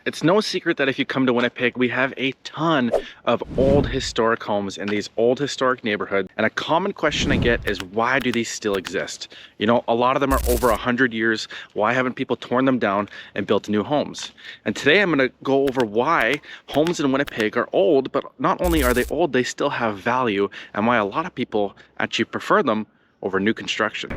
It's no secret that if you come to Winnipeg, we have a ton of old historic homes in these old historic neighborhoods. And a common question I get is, why do these still exist? You know, a lot of them are over 100 years. Why haven't people torn them down and built new homes? And today I'm going to go over why homes in Winnipeg are old, but not only are they old, they still have value, and why a lot of people actually prefer them over new construction.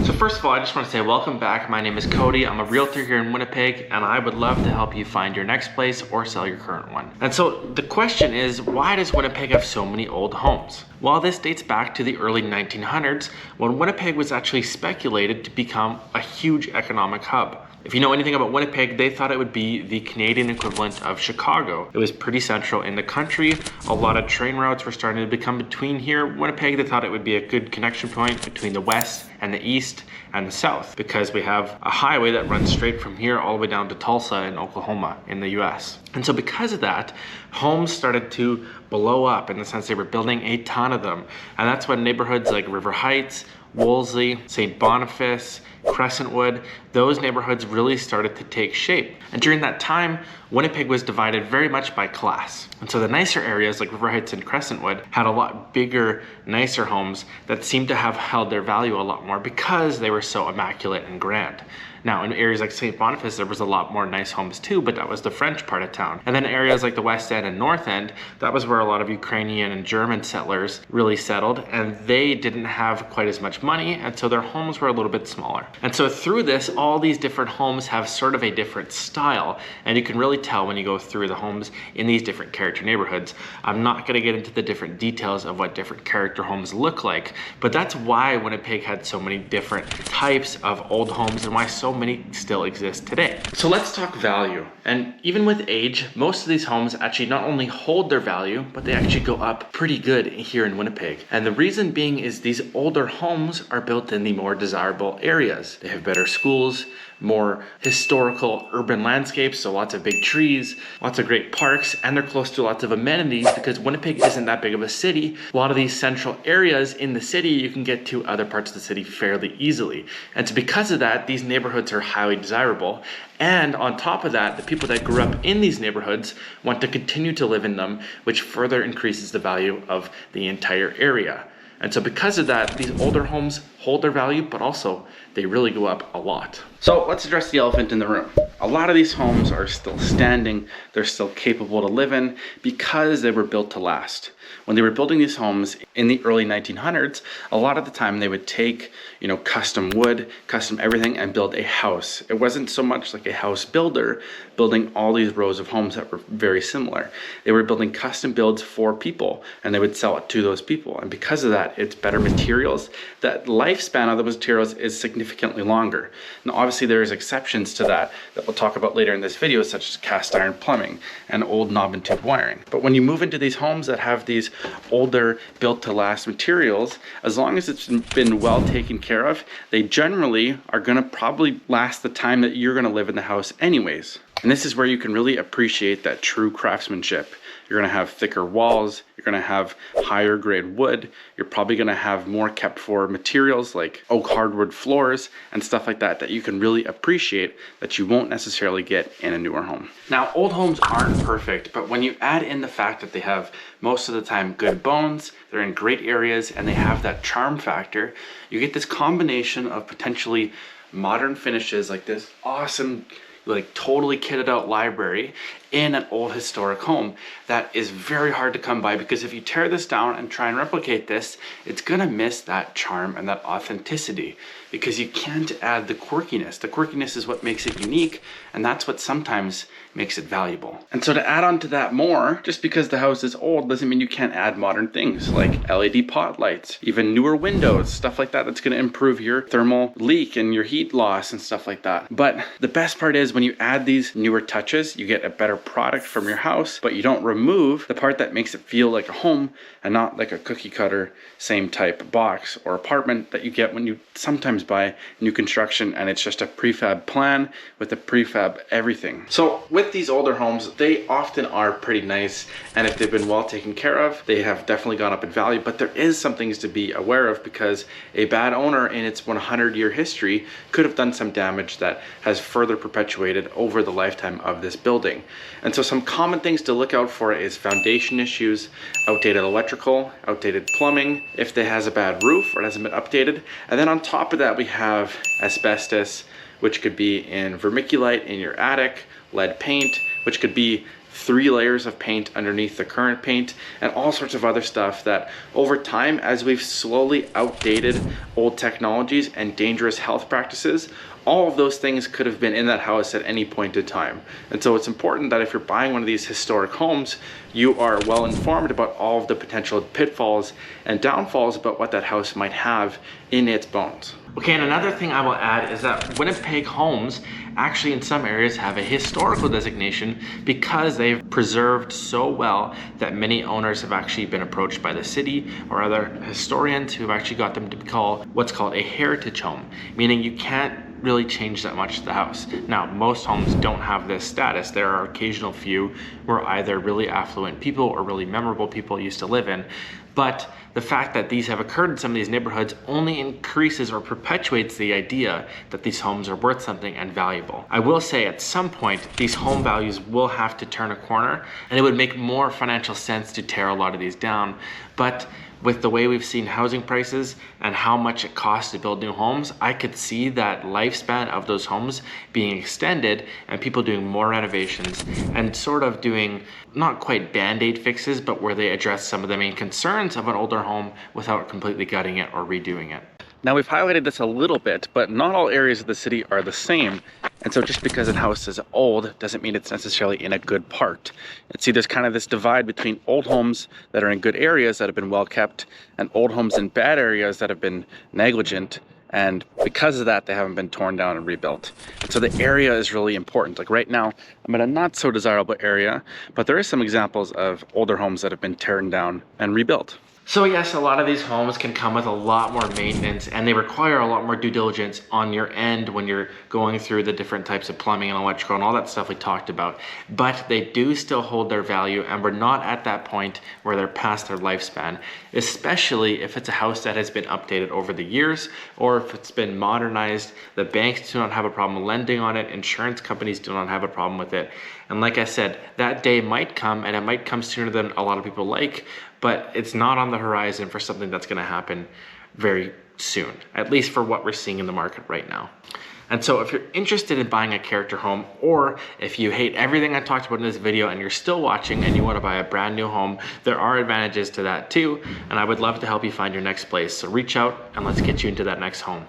So first of all, I just want to say welcome back. My name is Cody. I'm a realtor here in Winnipeg, and I would love to help you find your next place or sell your current one. And so the question is, why does Winnipeg have so many old homes? Well, this dates back to the early 1900s, when Winnipeg was actually speculated to become a huge economic hub. If you know anything about Winnipeg, they thought it would be the Canadian equivalent of Chicago. It was pretty central in the country. A lot of train routes were starting to become between here. Winnipeg, they thought it would be a good connection point between the west and the east and the south, because we have a highway that runs straight from here all the way down to Tulsa in Oklahoma in the US. And so because of that, homes started to blow up in the sense they were building a ton of them. And that's when neighborhoods like River Heights, Wolseley, St. Boniface, Crescentwood, those neighborhoods really started to take shape. And during that time, Winnipeg was divided very much by class. And so the nicer areas like River Heights and Crescentwood had a lot bigger, nicer homes that seemed to have held their value a lot more because they were so immaculate and grand. Now, in areas like St. Boniface, there was a lot more nice homes too, but that was the French part of town. And then areas like the West End and North End, that was where a lot of Ukrainian and German settlers really settled, and they didn't have quite as much money, and so their homes were a little bit smaller. And so through this, all these different homes have sort of a different style, and you can really tell when you go through the homes in these different character neighborhoods. I'm not gonna get into the different details of what different character homes look like, but that's why Winnipeg had so many different types of old homes and why so many still exist today. So let's talk value. And even with age, most of these homes actually not only hold their value, but they actually go up pretty good here in Winnipeg. And the reason being is these older homes are built in the more desirable areas. They have better schools, more historical urban landscapes, so lots of big trees, lots of great parks, and they're close to lots of amenities because Winnipeg isn't that big of a city. A lot of these central areas in the city, you can get to other parts of the city fairly easily. And so because of that, these neighborhoods are highly desirable. And on top of that, the people that grew up in these neighborhoods want to continue to live in them, which further increases the value of the entire area. And so because of that, these older homes hold their value, but also they really go up a lot. So let's address the elephant in the room. A lot of these homes are still standing. They're still capable to live in because they were built to last. When they were building these homes in the early 1900s, a lot of the time they would take, you know, custom wood, custom everything, and build a house. It wasn't so much like a house builder building all these rows of homes that were very similar. They were building custom builds for people, and they would sell it to those people. And because of that, it's better materials. That lifespan of the materials is significantly longer. Now, obviously, there's exceptions to that we'll talk about later in this video, such as cast iron plumbing and old knob and tube wiring. But when you move into these homes that have these older built to last materials, as long as it's been well taken care of, they generally are going to probably last the time that you're going to live in the house anyways. And this is where you can really appreciate that true craftsmanship. You're going to have thicker walls, you're going to have higher grade wood, you're probably going to have more kept for materials like oak hardwood floors and stuff like that you can really appreciate that you won't necessarily get in a newer home. Now, old homes aren't perfect, but when you add in the fact that they have most of the time good bones, they're in great areas, and they have that charm factor, you get this combination of potentially modern finishes like this awesome, like totally kitted out library in an old historic home that is very hard to come by, because if you tear this down and try and replicate this, it's gonna miss that charm and that authenticity, because you can't add the quirkiness. The quirkiness is what makes it unique, and that's what sometimes makes it valuable. And so to add on to that more, just because the house is old doesn't mean you can't add modern things like LED pot lights, even newer windows, stuff like that that's gonna improve your thermal leak and your heat loss and stuff like that. But the best part is when you add these newer touches, you get a better product from your house, but you don't remove the part that makes it feel like a home and not like a cookie cutter, same type box or apartment that you get when you sometimes buy new construction and it's just a prefab plan with a prefab everything. So with these older homes, they often are pretty nice, and if they've been well taken care of, they have definitely gone up in value. But there is some things to be aware of, because a bad owner in its 100-year history could have done some damage that has further perpetuated over the lifetime of this building. And so some common things to look out for is foundation issues, outdated electrical, outdated plumbing, if it has a bad roof or it hasn't been updated. And then on top of that, we have asbestos, which could be in vermiculite in your attic, lead paint, which could be 3 layers of paint underneath the current paint, and all sorts of other stuff that over time, as we've slowly outdated old technologies and dangerous health practices, all of those things could have been in that house at any point in time. And so it's important that if you're buying one of these historic homes, you are well informed about all of the potential pitfalls and downfalls about what that house might have in its bones. Okay, and another thing I will add is that Winnipeg homes actually in some areas have a historical designation because they've preserved so well that many owners have actually been approached by the city or other historians who have actually got them to call what's called a heritage home, meaning you can't really change that much to the house. Now, most homes don't have this status. There are occasional few where either really affluent people or really memorable people used to live in, but the fact that these have occurred in some of these neighborhoods only increases or perpetuates the idea that these homes are worth something and valuable. I will say at some point, these home values will have to turn a corner, and it would make more financial sense to tear a lot of these down. But with the way we've seen housing prices and how much it costs to build new homes, I could see that lifespan of those homes being extended and people doing more renovations and sort of doing not quite band-aid fixes, but where they address some of the main concerns of an older home without completely gutting it or redoing it. Now, we've highlighted this a little bit, but not all areas of the city are the same. And so just because a house is old doesn't mean it's necessarily in a good part. And see, there's kind of this divide between old homes that are in good areas that have been well kept and old homes in bad areas that have been negligent. And because of that, they haven't been torn down and rebuilt. And so the area is really important. Like right now, I'm in a not so desirable area, but there is some examples of older homes that have been torn down and rebuilt. So yes, a lot of these homes can come with a lot more maintenance, and they require a lot more due diligence on your end when you're going through the different types of plumbing and electrical and all that stuff we talked about. But they do still hold their value, and we're not at that point where they're past their lifespan, especially if it's a house that has been updated over the years, or if it's been modernized. The banks do not have a problem lending on it. Insurance companies do not have a problem with it. And like I said, that day might come, and it might come sooner than a lot of people like, but it's not on the horizon for something that's going to happen very soon, at least for what we're seeing in the market right now. And so if you're interested in buying a character home, or if you hate everything I talked about in this video and you're still watching and you want to buy a brand new home, there are advantages to that too, and I would love to help you find your next place. So reach out and let's get you into that next home.